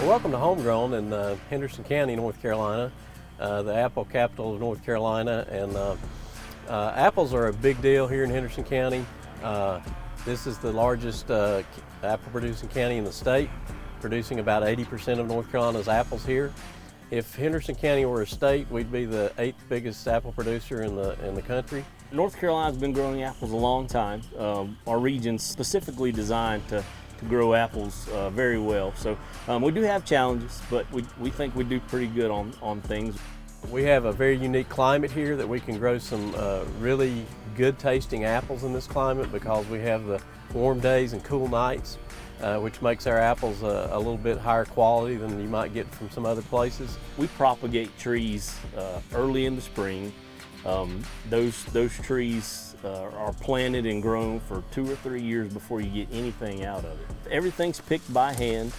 Well, welcome to Homegrown in Henderson County, North Carolina, the apple capital of North Carolina. And apples are a big deal here in Henderson County. This is the largest apple producing county in the state, producing about 80% of North Carolina's apples here. If Henderson County were a state, we'd be the 8th biggest apple producer in the country. North Carolina's been growing apples a long time. Our region's specifically designed to grow apples very well. So we do have challenges, but we think we do pretty good on things. We have a very unique climate here that we can grow some really good tasting apples in this climate because we have the warm days and cool nights, which makes our apples a little bit higher quality than you might get from some other places. We propagate trees early in the spring. Those trees are planted and grown for 2 or 3 years before you get anything out of it. Everything's picked by hand.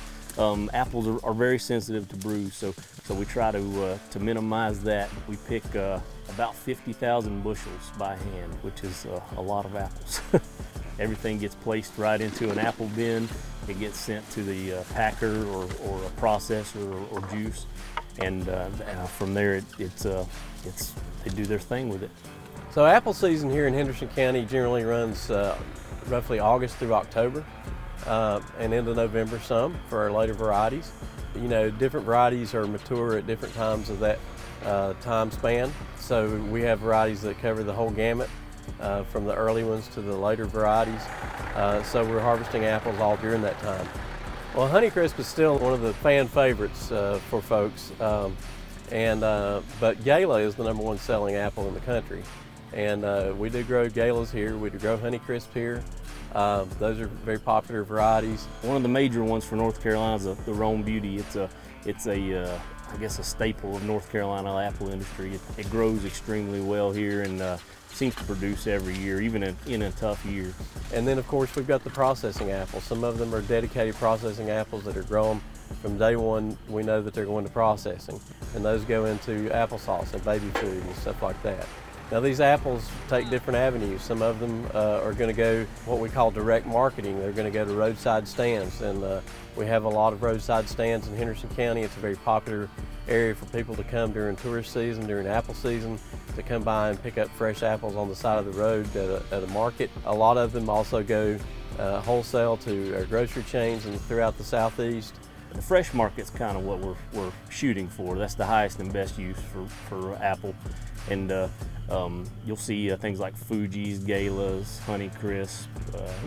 Apples are very sensitive to bruise, so we try to minimize that. We pick about 50,000 bushels by hand, which is a lot of apples. Everything gets placed right into an apple bin. It gets sent to the packer or a processor or juice, and from there they do their thing with it. So apple season here in Henderson County generally runs roughly August through October and into November some for our later varieties. You know, different varieties are mature at different times of that time span. So we have varieties that cover the whole gamut from the early ones to the later varieties. So we're harvesting apples all during that time. Well, Honeycrisp is still one of the fan favorites for folks. But Gala is the #1 selling apple in the country. And we do grow Galas here, we do grow Honeycrisp here. Those are very popular varieties. One of the major ones for North Carolina is the Rome Beauty. It's I guess a staple of North Carolina apple industry. It grows extremely well here and seems to produce every year, even in a tough year. And then of course we've got the processing apples. Some of them are dedicated processing apples that are grown from day one. We know that they're going to processing, and those go into applesauce and baby food and stuff like that. Now these apples take different avenues. Some of them are going to go what we call direct marketing. They're going to go to roadside stands, and we have a lot of roadside stands in Henderson County. It's a very popular area for people to come during tourist season, during apple season, to come by and pick up fresh apples on the side of the road at a market. A lot of them also go wholesale to our grocery chains and throughout the southeast. The fresh market's kind of what we're shooting for. That's the highest and best use for apple. And you'll see things like Fuji's, Galas, Honeycrisp,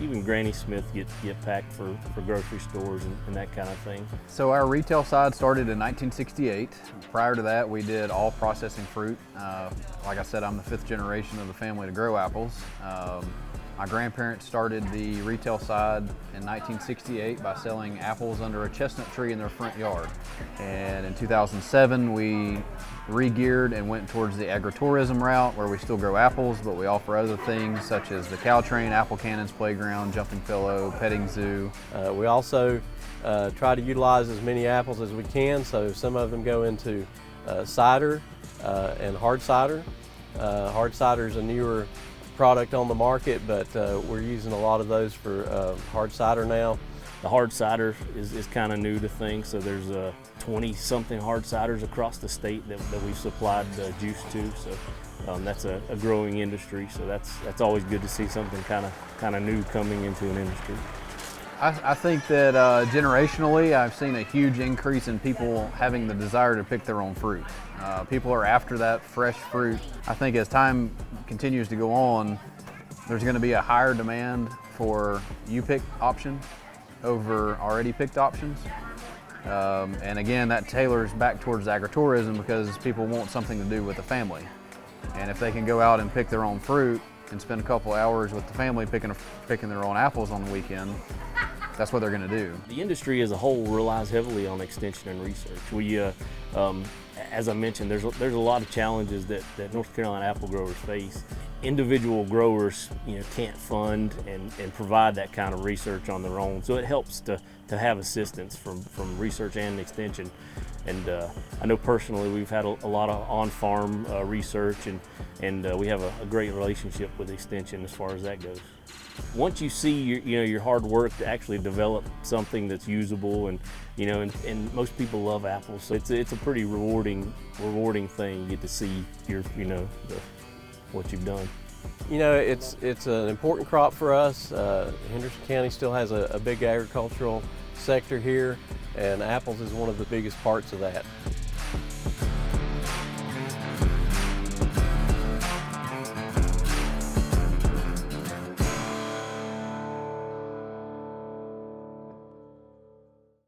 even Granny Smith get packed for grocery stores and that kind of thing. So our retail side started in 1968. Prior to that, we did all processing fruit. Like I said, I'm the 5th generation of the family to grow apples. My grandparents started the retail side in 1968 by selling apples under a chestnut tree in their front yard. And in 2007, we re-geared and went towards the agritourism route, where we still grow apples, but we offer other things such as the cow train, apple cannons, playground, jumping pillow, petting zoo. We also try to utilize as many apples as we can, so some of them go into cider and hard cider. Hard cider is a newer product on the market, but we're using a lot of those for hard cider now. The hard cider is kind of new to things, so there's 20-something hard ciders across the state that we've supplied juice to. So that's a growing industry. So that's always good to see something kind of new coming into an industry. I think that generationally, I've seen a huge increase in people having the desire to pick their own fruit. People are after that fresh fruit. I think as time continues to go on, there's going to be a higher demand for you-pick option over already picked options. And again, that tailors back towards agritourism because people want something to do with the family. And if they can go out and pick their own fruit and spend a couple hours with the family picking their own apples on the weekend, that's what they're going to do. The industry as a whole relies heavily on extension and research. We, as I mentioned, there's a lot of challenges that North Carolina apple growers face. Individual growers, can't fund and provide that kind of research on their own. So it helps to have assistance from research and extension. And I know personally we've had a lot of on-farm research, and we have a great relationship with Extension as far as that goes. Once you see your hard work to actually develop something that's usable, and and most people love apples, so it's a pretty rewarding thing. You get to see what you've done. It's an important crop for us. Henderson County still has a big agricultural sector here, and apples is one of the biggest parts of that.